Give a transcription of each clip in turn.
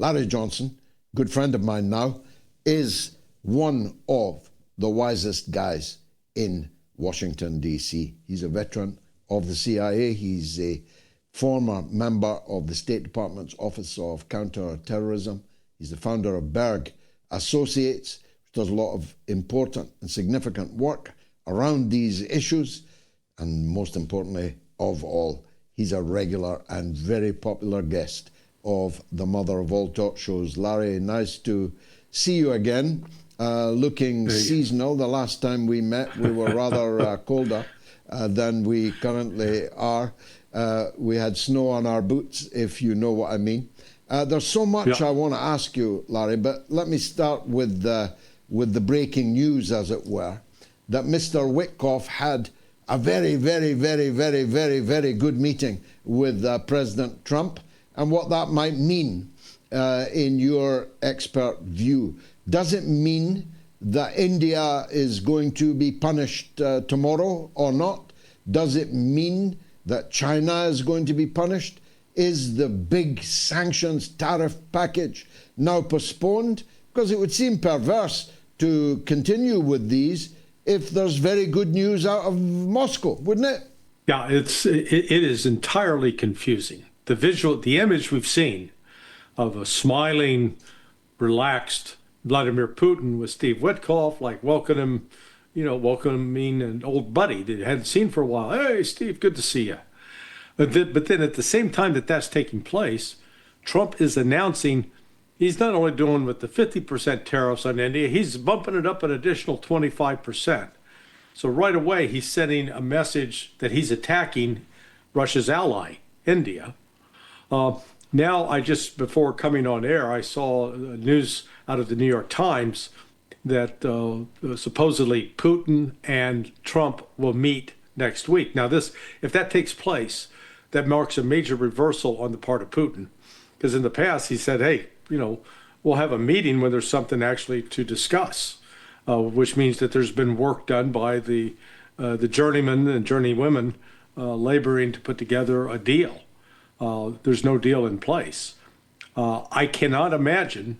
Larry Johnson, good friend of mine now, is one of the wisest guys in Washington, D.C. He's a veteran of the CIA. He's a former member of the State Department's Office of Counterterrorism. He's the founder of Berg Associates, which does a lot of important and significant work around these issues. And most importantly of all, he's a regular and very popular guest of the mother of all talk shows. Larry, nice to see you again. Looking seasonal. The last time we met, we were rather colder than we currently are. We had snow on our boots, if you know what I mean. There's so much I want to ask you, Larry, but let me start with the breaking news, as it were, that Mr. Witkoff had a very, very, very, very, very, very good meeting with President Trump, and what that might mean in your expert view. Does it mean that India is going to be punished tomorrow or not? Does it mean that China is going to be punished? Is the big sanctions tariff package now postponed? Because it would seem perverse to continue with these if there's very good news out of Moscow, wouldn't it? Yeah, it is entirely confusing. The image we've seen of a smiling, relaxed Vladimir Putin with Steve Witkoff, like welcoming an old buddy that you hadn't seen for a while. Hey, Steve, good to see you. But then at the same time that's taking place, Trump is announcing he's not only doing with the 50% tariffs on India, he's bumping it up an additional 25%. So right away, he's sending a message that he's attacking Russia's ally, India. Now, before coming on air, I saw news out of the New York Times that supposedly Putin and Trump will meet next week. Now, if that takes place, that marks a major reversal on the part of Putin. Because in the past, he said, hey, we'll have a meeting when there's something actually to discuss, which means that there's been work done by the journeymen and journeywomen laboring to put together a deal. There's no deal in place. I cannot imagine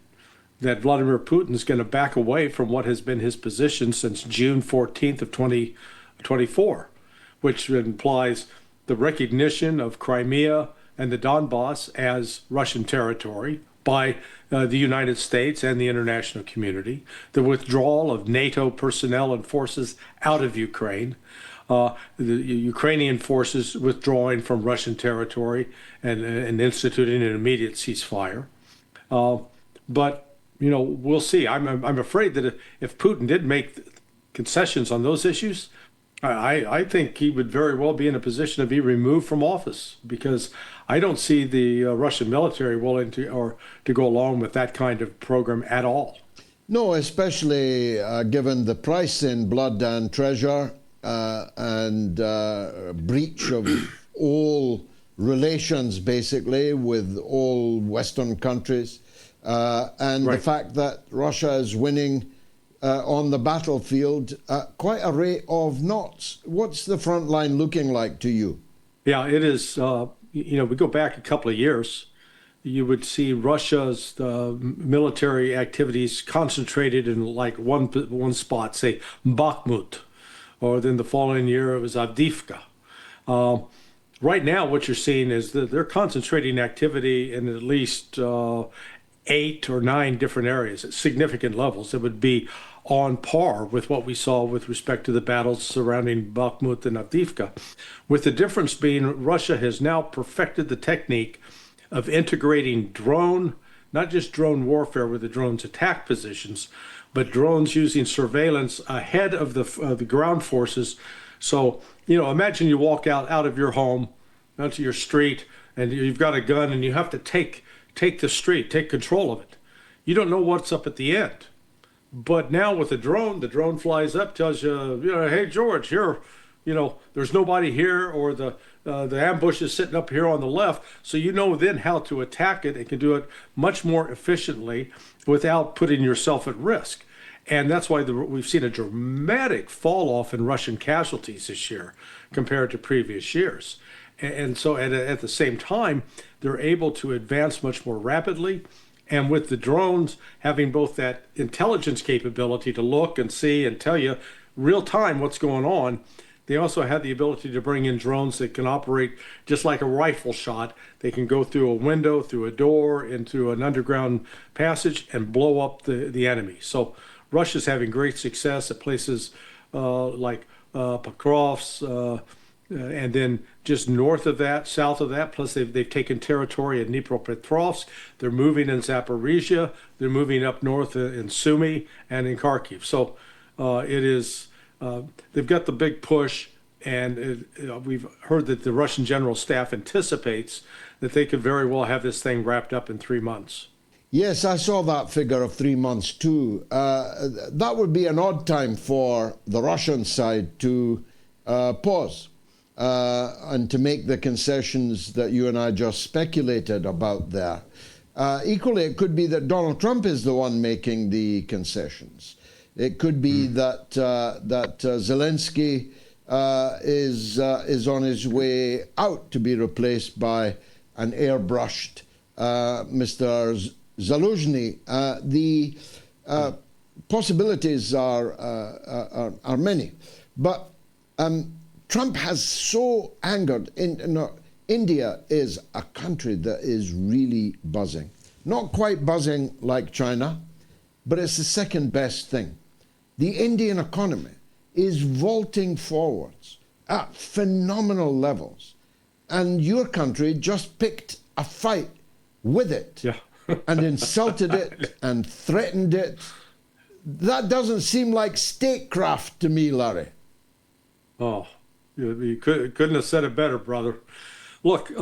that Vladimir Putin is going to back away from what has been his position since June 14th of 2024, which implies the recognition of Crimea and the Donbass as Russian territory by the United States and the international community, the withdrawal of NATO personnel and forces out of Ukraine, the Ukrainian forces withdrawing from Russian territory and instituting an immediate ceasefire. But we'll see. I'm afraid that if Putin did make concessions on those issues, I think he would very well be in a position to be removed from office, because I don't see the Russian military willing to go along with that kind of program at all. No, especially given the price in blood and treasure and breach of all relations, basically, with all Western countries, and the fact that Russia is winning on the battlefield quite a rate of knots. What's the front line looking like to you? Yeah, it is. We go back a couple of years, you would see Russia's military activities concentrated in like one spot, say Bakhmut, or then the following year it was Avdiivka. Right now, what you're seeing is that they're concentrating activity in at least 8 or 9 different areas at significant levels. It would be on par with what we saw with respect to the battles surrounding Bakhmut and Avdiivka, with the difference being Russia has now perfected the technique of integrating not just drone warfare where the drones attack positions, but drones using surveillance ahead of the ground forces. So, imagine you walk out of your home, onto your street, and you've got a gun and you have to take the street, take control of it. You don't know what's up at the end. But now with the drone flies up, tells you, hey, George, here, there's nobody here, or the ambush is sitting up here on the left. So then how to attack it and can do it much more efficiently without putting yourself at risk. And that's why we've seen a dramatic fall off in Russian casualties this year compared to previous years. And so at the same time, they're able to advance much more rapidly And with the drones having both that intelligence capability to look and see and tell you real time what's going on, they also have the ability to bring in drones that can operate just like a rifle shot. They can go through a window, through a door, into an underground passage and blow up the enemy. So Russia's having great success at places like Pokrovsk, and then just north of that, south of that, plus they've taken territory in Dnipropetrovsk. They're moving in Zaporizhia. They're moving up north in Sumy and in Kharkiv. So it is, they've got the big push, and we've heard that the Russian General Staff anticipates that they could very well have this thing wrapped up in 3 months. Yes, I saw that figure of 3 months too. That would be an odd time for the Russian side to pause and to make the concessions that you and I just speculated about there. Equally, it could be that Donald Trump is the one making the concessions. It could be that Zelensky is on his way out to be replaced by an airbrushed Mr. Zaluzhny. The possibilities are many, but Trump has so angered. India is a country that is really buzzing. Not quite buzzing like China, but it's the second best thing. The Indian economy is vaulting forwards at phenomenal levels, and your country just picked a fight with it. Yeah. And insulted it and threatened it. That doesn't seem like statecraft to me, Larry. Oh, you couldn't have said it better, brother. Look,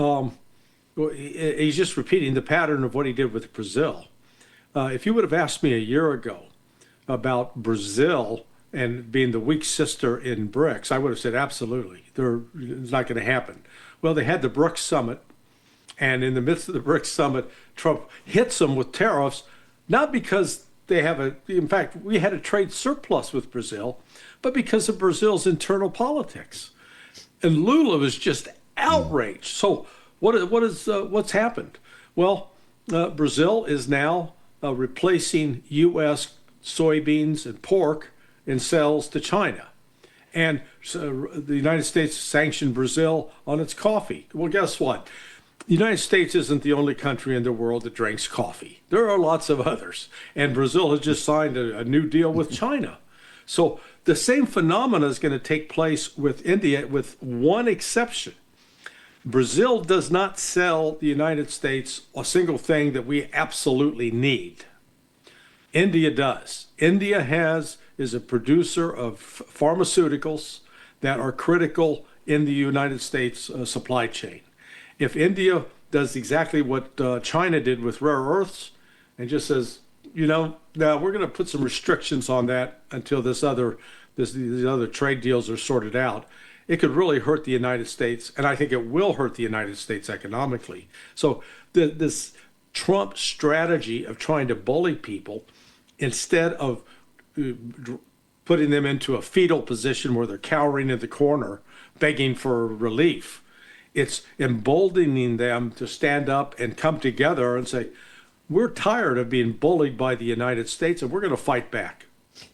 he's just repeating the pattern of what he did with Brazil. If you would have asked me a year ago about Brazil and being the weak sister in BRICS, I would have said absolutely. It's not going to happen. Well, they had the BRICS summit. And in the midst of the BRICS summit, Trump hits them with tariffs, not because they have in fact, we had a trade surplus with Brazil, but because of Brazil's internal politics. And Lula was just outraged. So what's happened? Well, Brazil is now replacing U.S. soybeans and pork in sales to China. And so the United States sanctioned Brazil on its coffee. Well, guess what? The United States isn't the only country in the world that drinks coffee. There are lots of others. And Brazil has just signed a new deal with China. So the same phenomena is going to take place with India, with one exception. Brazil does not sell the United States a single thing that we absolutely need. India does. India is a producer of pharmaceuticals that are critical in the United States supply chain. If India does exactly what China did with rare earths and just says, now we're going to put some restrictions on that until these other trade deals are sorted out, it could really hurt the United States, and I think it will hurt the United States economically. So this Trump strategy of trying to bully people instead of putting them into a fetal position where they're cowering in the corner, begging for relief, it's emboldening them to stand up and come together and say, we're tired of being bullied by the United States and we're going to fight back.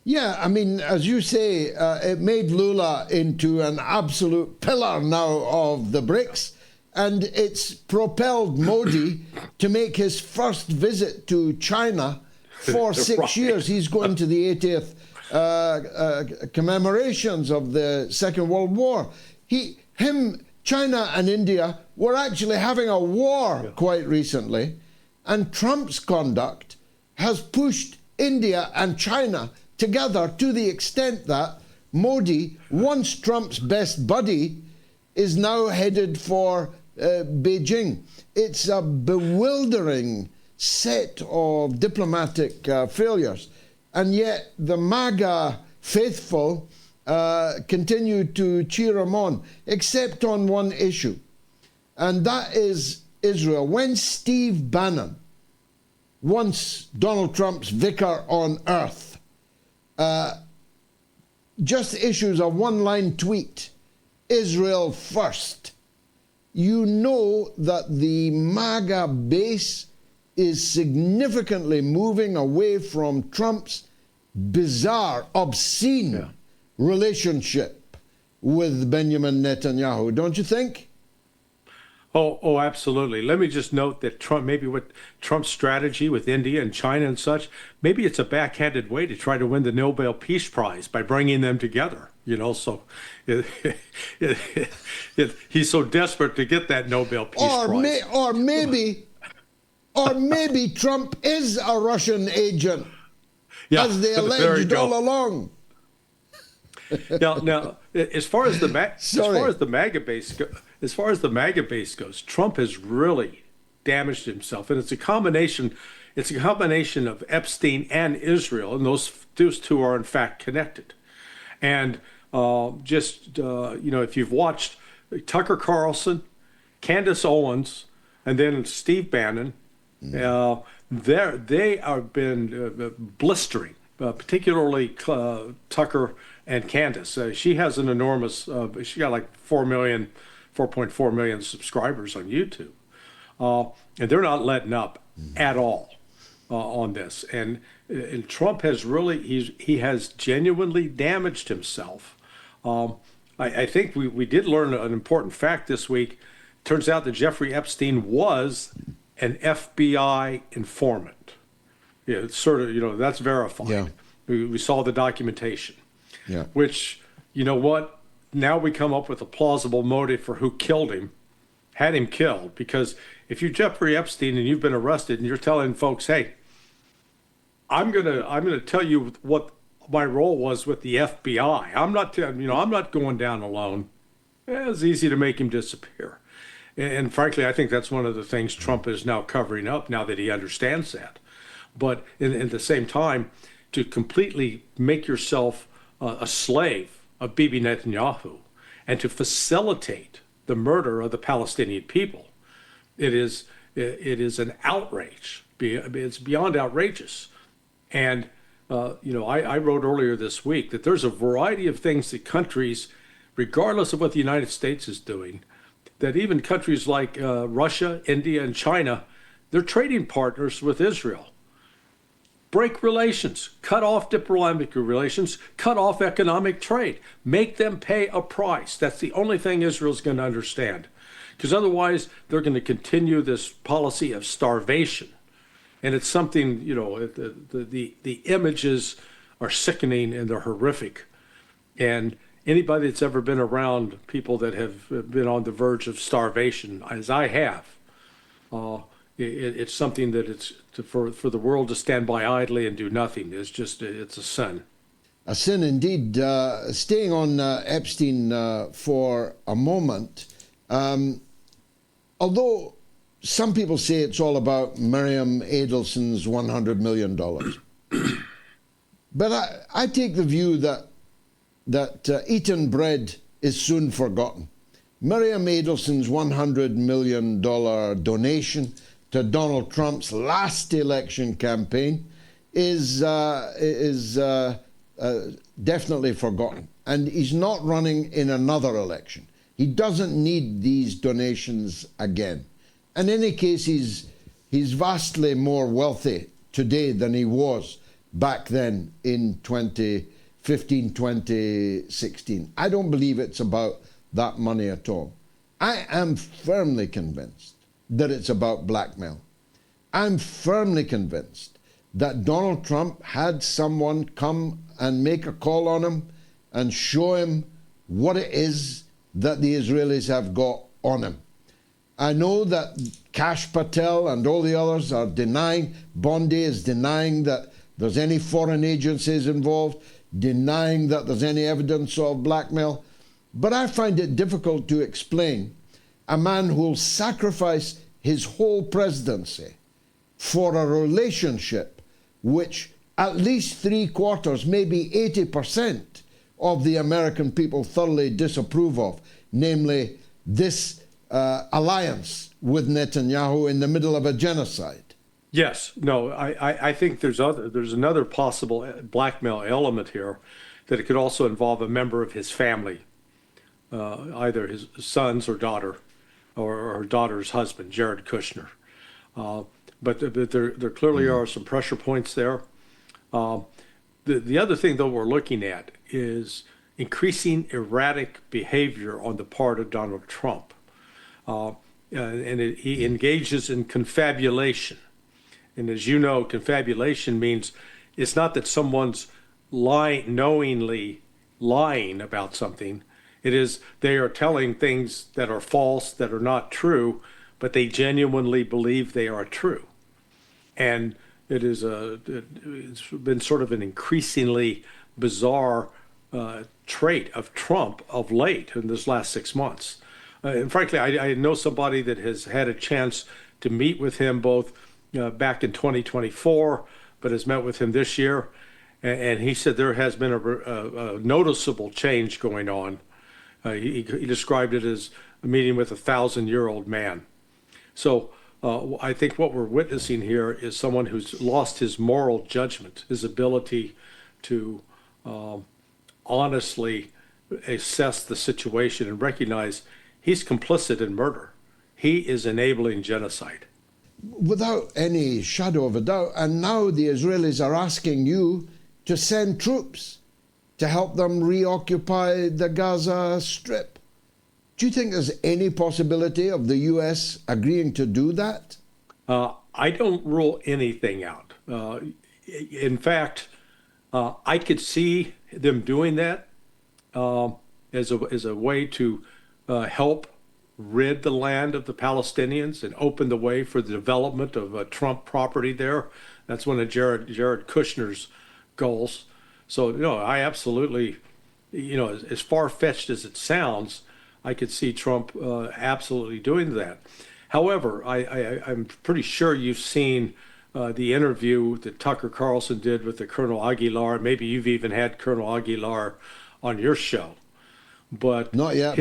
Yeah, I mean, as you say, it made Lula into an absolute pillar now of the BRICS, and it's propelled Modi to make his first visit to China for 6 years. He's going to the 80th commemorations of the Second World War. China and India were actually having a war quite recently, and Trump's conduct has pushed India and China together to the extent that Modi, once Trump's best buddy, is now headed for Beijing. It's a bewildering set of diplomatic failures, and yet the MAGA faithful continue to cheer him on, except on one issue, and that is Israel. When Steve Bannon, once Donald Trump's vicar on earth, just issues a one-line tweet, Israel first, you know that the MAGA base is significantly moving away from Trump's bizarre, obscene relationship with Benjamin Netanyahu, don't you think? Oh, absolutely. Let me just note that maybe what Trump's strategy with India and China and such, maybe it's a backhanded way to try to win the Nobel Peace Prize by bringing them together. So he's so desperate to get that Nobel Peace Prize. Or maybe Trump is a Russian agent, as they alleged all along. Now, as far as the MAGA base goes, Trump has really damaged himself, and it's a combination of Epstein and Israel, and those two are in fact connected. And if you've watched Tucker Carlson, Candace Owens, and then Steve Bannon, they have been blistering, particularly Tucker and Candace. She has an enormous, she got like 4.4 million subscribers on YouTube. And they're not letting up at all on this. And Trump has he has genuinely damaged himself. I think we did learn an important fact this week. Turns out that Jeffrey Epstein was an FBI informant. Yeah, it's sort of, that's verified. Yeah. We saw the documentation. Yeah. Which, you know what? Now we come up with a plausible motive for who killed him, had him killed. Because if you're Jeffrey Epstein and you've been arrested and you're telling folks, hey, I'm gonna tell you what my role was with the FBI. I'm not going down alone. It's easy to make him disappear. And frankly, I think that's one of the things Trump is now covering up now that he understands that. But at the same time, to completely make yourself a slave of Bibi Netanyahu and to facilitate the murder of the Palestinian people, it is an outrage. It's beyond outrageous. And I wrote earlier this week that there's a variety of things that countries, regardless of what the United States is doing, that even countries like Russia, India, and China, they're trading partners with Israel. Break relations, cut off diplomatic relations, cut off economic trade, make them pay a price. That's the only thing Israel's going to understand. Because otherwise, they're going to continue this policy of starvation. And it's something, the images are sickening and they're horrific. And anybody that's ever been around people that have been on the verge of starvation, as I have, it's something that it's for the world to stand by idly and do nothing. It's a sin. A sin indeed. Staying on Epstein for a moment, although some people say it's all about Miriam Adelson's $100 million. But I take the view that eaten bread is soon forgotten. Miriam Adelson's $100 million donation to Donald Trump's last election campaign is definitely forgotten. And he's not running in another election. He doesn't need these donations again. In any case, he's vastly more wealthy today than he was back then in 2015, 2016. I don't believe it's about that money at all. I am firmly convinced that it's about blackmail. I'm firmly convinced that Donald Trump had someone come and make a call on him and show him what it is that the Israelis have got on him. I know that Kash Patel and all the others are denying, Bondi is denying that there's any foreign agencies involved, denying that there's any evidence of blackmail. But I find it difficult to explain a man who will sacrifice his whole presidency for a relationship which at least 3/4, maybe 80% of the American people thoroughly disapprove of, namely this alliance with Netanyahu in the middle of a genocide. Yes, no, I think there's another possible blackmail element here, that it could also involve a member of his family, either his sons or daughter, or her daughter's husband, Jared Kushner. but there clearly are some pressure points there. The other thing, though, we're looking at is increasing erratic behavior on the part of Donald Trump. He engages in confabulation. And as you know, confabulation means it's not that someone's knowingly lying about something. It is they are telling things that are false, that are not true, but they genuinely believe they are true. And it's been sort of an increasingly bizarre trait of Trump of late in this last 6 months. And frankly, I know somebody that has had a chance to meet with him both back in 2024, but has met with him this year. And he said there has been a noticeable change going on. He described it as a meeting with a 1,000-year-old man. So I think what we're witnessing here is someone who's lost his moral judgment, his ability to honestly assess the situation and recognize he's complicit in murder. He is enabling genocide. Without any shadow of a doubt. And now the Israelis are asking you to send troops to help them reoccupy the Gaza Strip. Do you think there's any possibility of the U.S. agreeing to do that? I don't rule anything out. In fact, I could see them doing that as a way to help rid the land of the Palestinians and open the way for the development of Trump property there. That's one of Jared Kushner's goals. So, I absolutely, as far-fetched as it sounds, I could see Trump absolutely doing that. However, I'm pretty sure you've seen the interview that Tucker Carlson did with the Colonel Aguilar. Maybe you've even had Colonel Aguilar on your show. But not yet.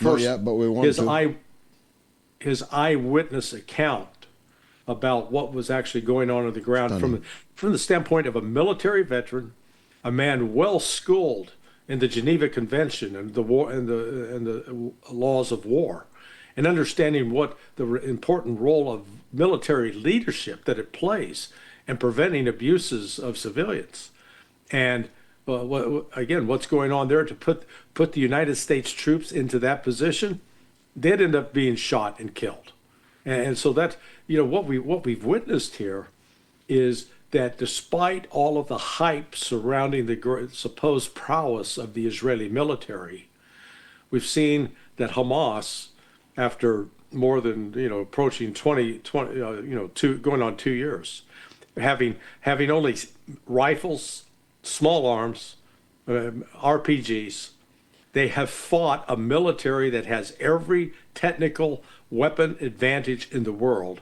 Not yet, but we want his eyewitness account about what was actually going on the ground from the standpoint of a military veteran, a man well schooled in the Geneva Convention and the war and the laws of war, and understanding what the important role of military leadership that it plays in preventing abuses of civilians. And what's going on there to put the United States troops into that position, they'd end up being shot and killed. And so that, what we've witnessed here is that despite all of the hype surrounding the supposed prowess of the Israeli military, we've seen that Hamas, after more than, approaching 20, going on 2 years, having only rifles, small arms, RPGs, they have fought a military that has every technical weapon advantage in the world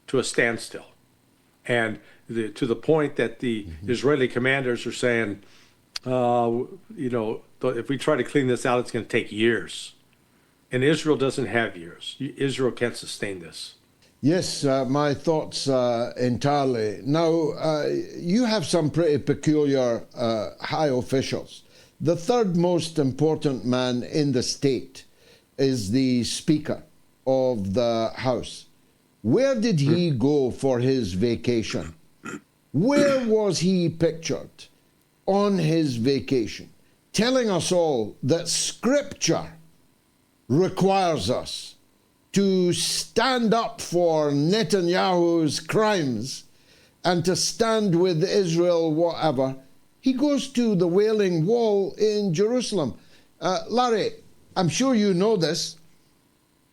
to a standstill. And to the point that the Israeli commanders are saying, if we try to clean this out, it's going to take years. And Israel doesn't have years. Israel can't sustain this. Yes, my thoughts entirely. Now, you have some pretty peculiar high officials. The third most important man in the state is the Speaker of the House. Where did he go for his vacation? Where was he pictured on his vacation? Telling us all that Scripture requires us to stand up for Netanyahu's crimes and to stand with Israel, whatever. He goes to the Wailing Wall in Jerusalem. Larry, I'm sure you know this.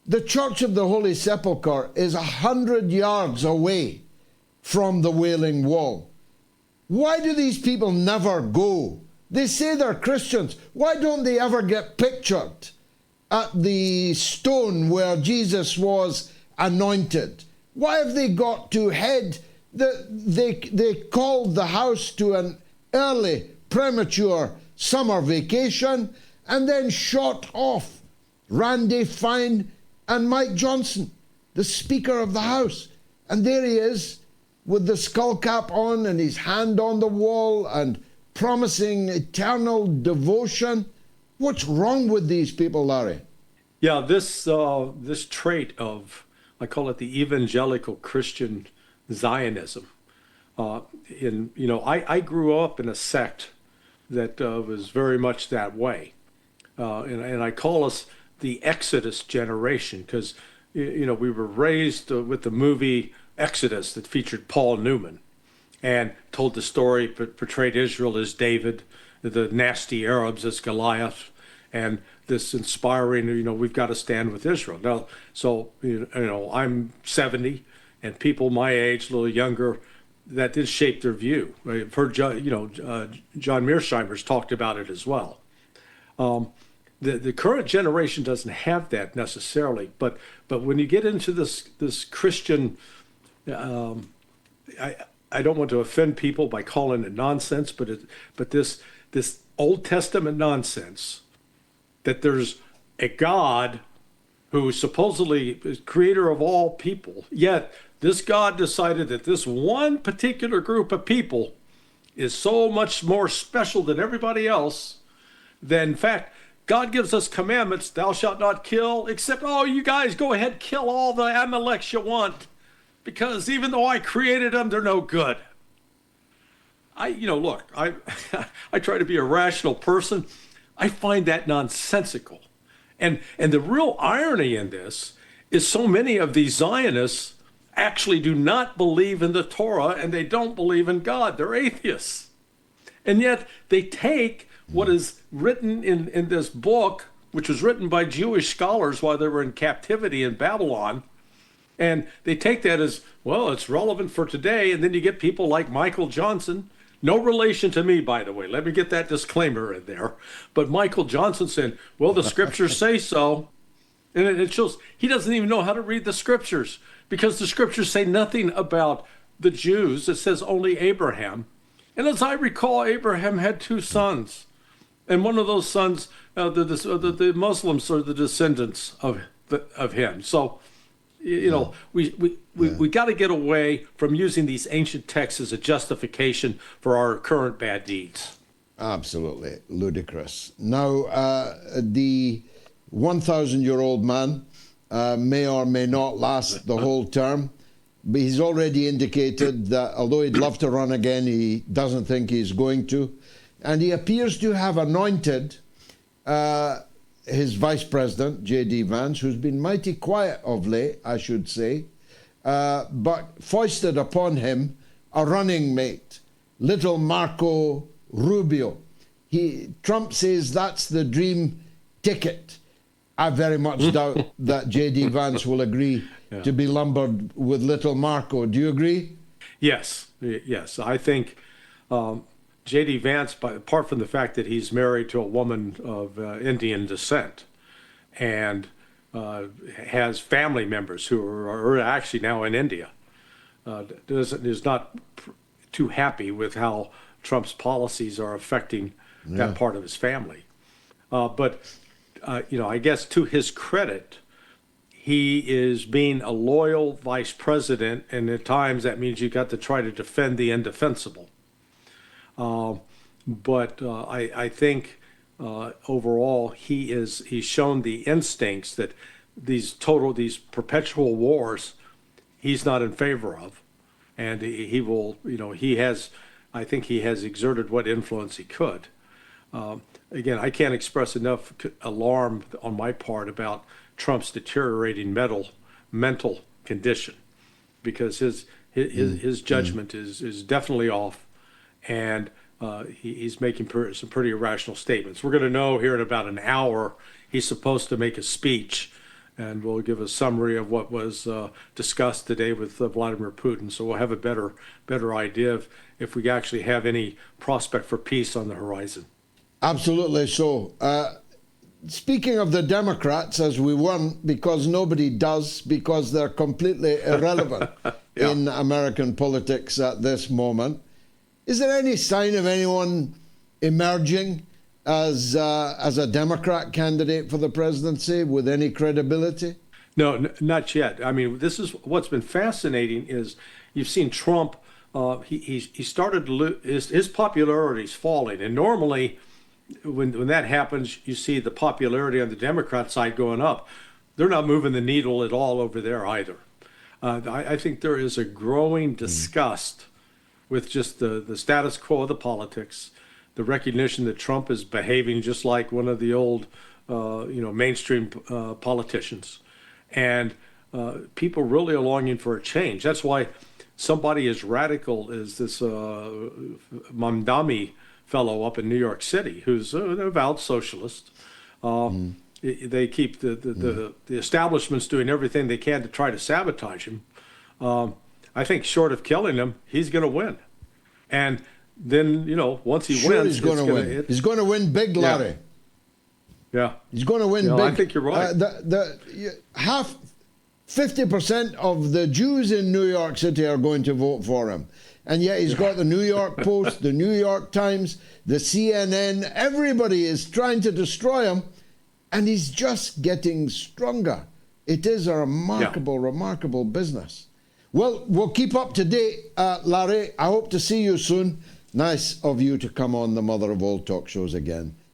The Church of the Holy Sepulchre is 100 yards away from the Wailing Wall. Why do these people never go? They say they're Christians. Why don't they ever get pictured at the stone where Jesus was anointed? Why have they got to head? They called the house to an early, premature summer vacation and then shot off Randy Fine and Mike Johnson, the Speaker of the House. And there he is with the skull cap on and his hand on the wall and promising eternal devotion. What's wrong with these people, Larry? Yeah, this trait of, I call it the evangelical Christian Zionism. I grew up in a sect that was very much that way, and I call us the Exodus generation because we were raised with the movie Exodus that featured Paul Newman and told the story, portrayed Israel as David, the nasty Arabs as Goliath, and this inspiring, we've got to stand with Israel. Now, so, I'm 70, and people my age, a little younger, that did shape their view. I've heard, John Mearsheimer's talked about it as well. The current generation doesn't have that necessarily, but when you get into this Christian, I don't want to offend people by calling it nonsense, but this Old Testament nonsense that there's a God who is supposedly is creator of all people, yet this God decided that this one particular group of people is so much more special than everybody else. Then, in fact, God gives us commandments, thou shalt not kill, except, you guys go ahead, kill all the Amaleks you want, because even though I created them, they're no good. I try to be a rational person. I find that nonsensical. And the real irony in this is so many of these Zionists actually do not believe in the Torah and they don't believe in God. They're atheists. And yet they take what is written in this book, which was written by Jewish scholars while they were in captivity in Babylon, and they take that as, well, it's relevant for today. And then you get people like Michael Johnson, no relation to me, by the way. Let me get that disclaimer in there. But Michael Johnson saying, well, the scriptures say so. And it shows he doesn't even know how to read the scriptures because the scriptures say nothing about the Jews. It says only Abraham. And as I recall, Abraham had 2 sons. And one of those sons, the Muslims are the descendants of him. So, we got to get away from using these ancient texts as a justification for our current bad deeds. Absolutely ludicrous. Now, the 1,000-year-old man may or may not last the whole term, but he's already indicated that although he'd love to run again, he doesn't think he's going to. And he appears to have anointed his vice president, J.D. Vance, who's been mighty quiet of late, I should say, but foisted upon him a running mate, little Marco Rubio. Trump says that's the dream ticket. I very much doubt that J.D. Vance will agree to be lumbered with little Marco. Do you agree? Yes. I think J.D. Vance, apart from the fact that he's married to a woman of Indian descent and has family members who are actually now in India, is not too happy with how Trump's policies are affecting that part of his family. But I guess to his credit, he is being a loyal vice president, and at times that means you got to try to defend the indefensible. But I think overall he's shown the instincts that these perpetual wars he's not in favor of, and he will, I think he has exerted what influence he could. Again, I can't express enough alarm on my part about Trump's deteriorating mental condition, because his judgment is definitely off, and he's making some pretty irrational statements. We're going to know here in about an hour he's supposed to make a speech, and we'll give a summary of what was discussed today with Vladimir Putin. So we'll have a better idea if we actually have any prospect for peace on the horizon. Absolutely so. Speaking of the Democrats, as we weren't, because nobody does, because they're completely irrelevant in American politics at this moment, is there any sign of anyone emerging as a Democrat candidate for the presidency with any credibility? No, not yet. I mean, this is what's been fascinating is you've seen Trump. He started to his popularity is falling, and normally when that happens, you see the popularity on the Democrat side going up. They're not moving the needle at all over there either. I think there is a growing disgust with just the status quo of the politics, the recognition that Trump is behaving just like one of the old, mainstream politicians. And people really are longing for a change. That's why somebody as radical as this Mamdani fellow up in New York City, who's an avowed socialist, they keep the establishment's doing everything they can to try to sabotage him. I think short of killing him, he's going to win. And then, once he Sure, wins, he's going to win. He's going to win big, Larry. Yeah. He's going to win big. I think you're right. 50% of the Jews in New York City are going to vote for him. And yet he's got the New York Post, the New York Times, the CNN. Everybody is trying to destroy him. And he's just getting stronger. It is a remarkable, remarkable business. Well, we'll keep up to date, Larry. I hope to see you soon. Nice of you to come on the Mother of All Talk Shows again.